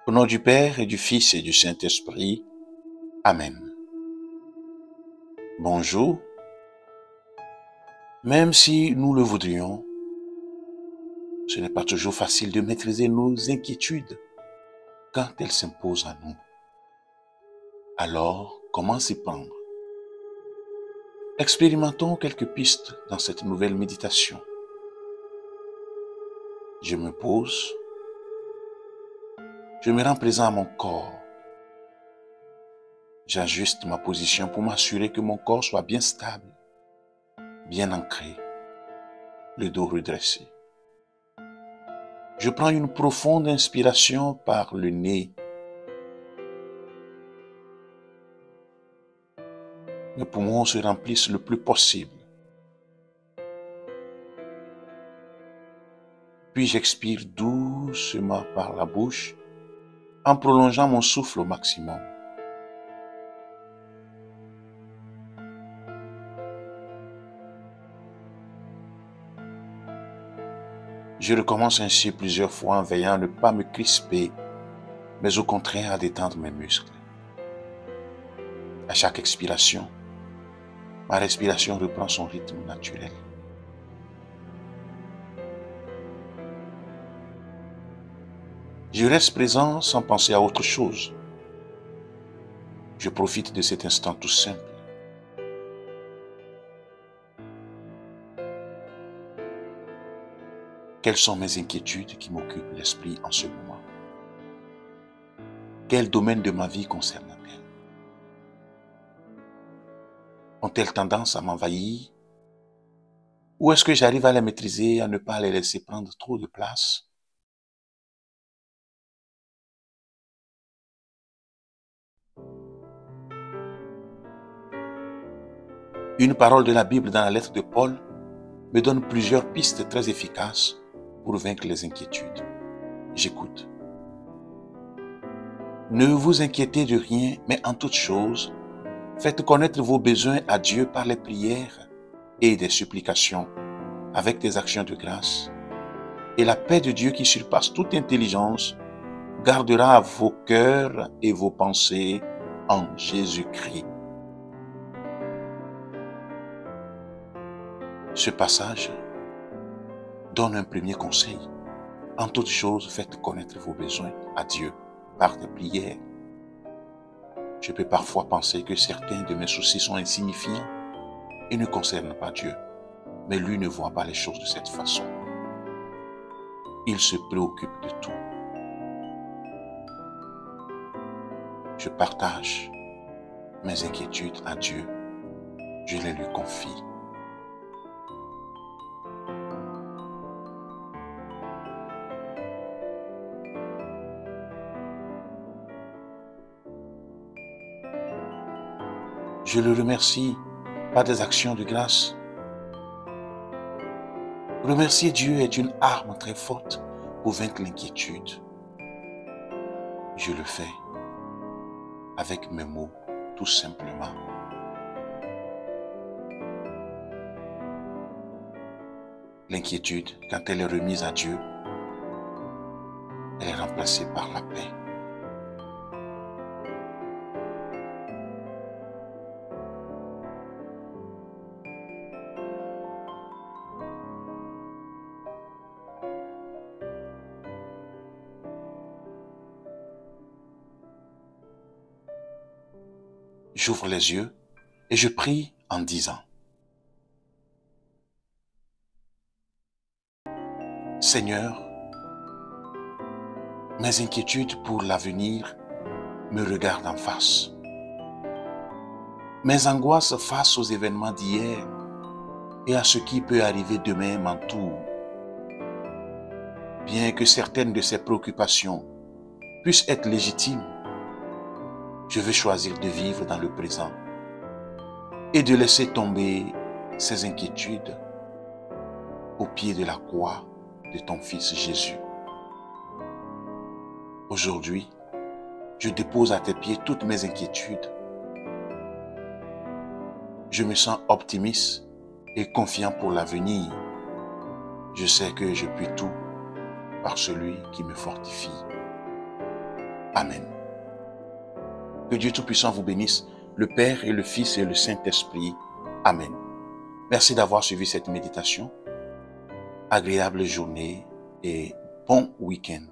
Au nom du Père et du Fils et du Saint-Esprit. Amen. Bonjour. Même si nous le voudrions, ce n'est pas toujours facile de maîtriser nos inquiétudes quand elles s'imposent à nous. Alors, comment s'y prendre? Expérimentons quelques pistes dans cette nouvelle méditation. Je me pose, je me rends présent à mon corps. J'ajuste ma position pour m'assurer que mon corps soit bien stable, bien ancré, le dos redressé. Je prends une profonde inspiration par le nez. Mes poumons se remplissent le plus possible. Puis j'expire doucement par la bouche en prolongeant mon souffle au maximum. Je recommence ainsi plusieurs fois en veillant à ne pas me crisper, mais au contraire à détendre mes muscles. À chaque expiration, ma respiration reprend son rythme naturel. Je reste présent sans penser à autre chose. Je profite de cet instant tout simple. Quelles sont mes inquiétudes qui m'occupent l'esprit en ce moment? Quel domaine de ma vie concerne-t-elle? Ont-elles tendance à m'envahir? Ou est-ce que j'arrive à les maîtriser, à ne pas les laisser prendre trop de place? Une parole de la Bible dans la lettre de Paul me donne plusieurs pistes très efficaces pour vaincre les inquiétudes. J'écoute. Ne vous inquiétez de rien, mais en toute chose, faites connaître vos besoins à Dieu par les prières et des supplications, avec des actions de grâce. Et la paix de Dieu qui surpasse toute intelligence gardera vos cœurs et vos pensées en Jésus-Christ. Ce passage donne un premier conseil. En toute chose, faites connaître vos besoins à Dieu par des prières. Je peux parfois penser que certains de mes soucis sont insignifiants et ne concernent pas Dieu. Mais lui ne voit pas les choses de cette façon. Il se préoccupe de tout. Je partage mes inquiétudes à Dieu. Je les lui confie. Je le remercie par des actions de grâce. Remercier Dieu est une arme très forte pour vaincre l'inquiétude. Je le fais avec mes mots, tout simplement. L'inquiétude, quand elle est remise à Dieu, elle est remplacée par la paix. J'ouvre les yeux et je prie en disant: Seigneur, mes inquiétudes pour l'avenir me regardent en face. Mes angoisses face aux événements d'hier et à ce qui peut arriver demain m'entourent. Bien que certaines de ces préoccupations puissent être légitimes, je veux choisir de vivre dans le présent et de laisser tomber ces inquiétudes au pied de la croix de ton Fils Jésus. Aujourd'hui, je dépose à tes pieds toutes mes inquiétudes. Je me sens optimiste et confiant pour l'avenir. Je sais que je puis tout par celui qui me fortifie. Amen. Que Dieu Tout-Puissant vous bénisse, le Père et le Fils et le Saint-Esprit. Amen. Merci d'avoir suivi cette méditation. Agréable journée et bon week-end.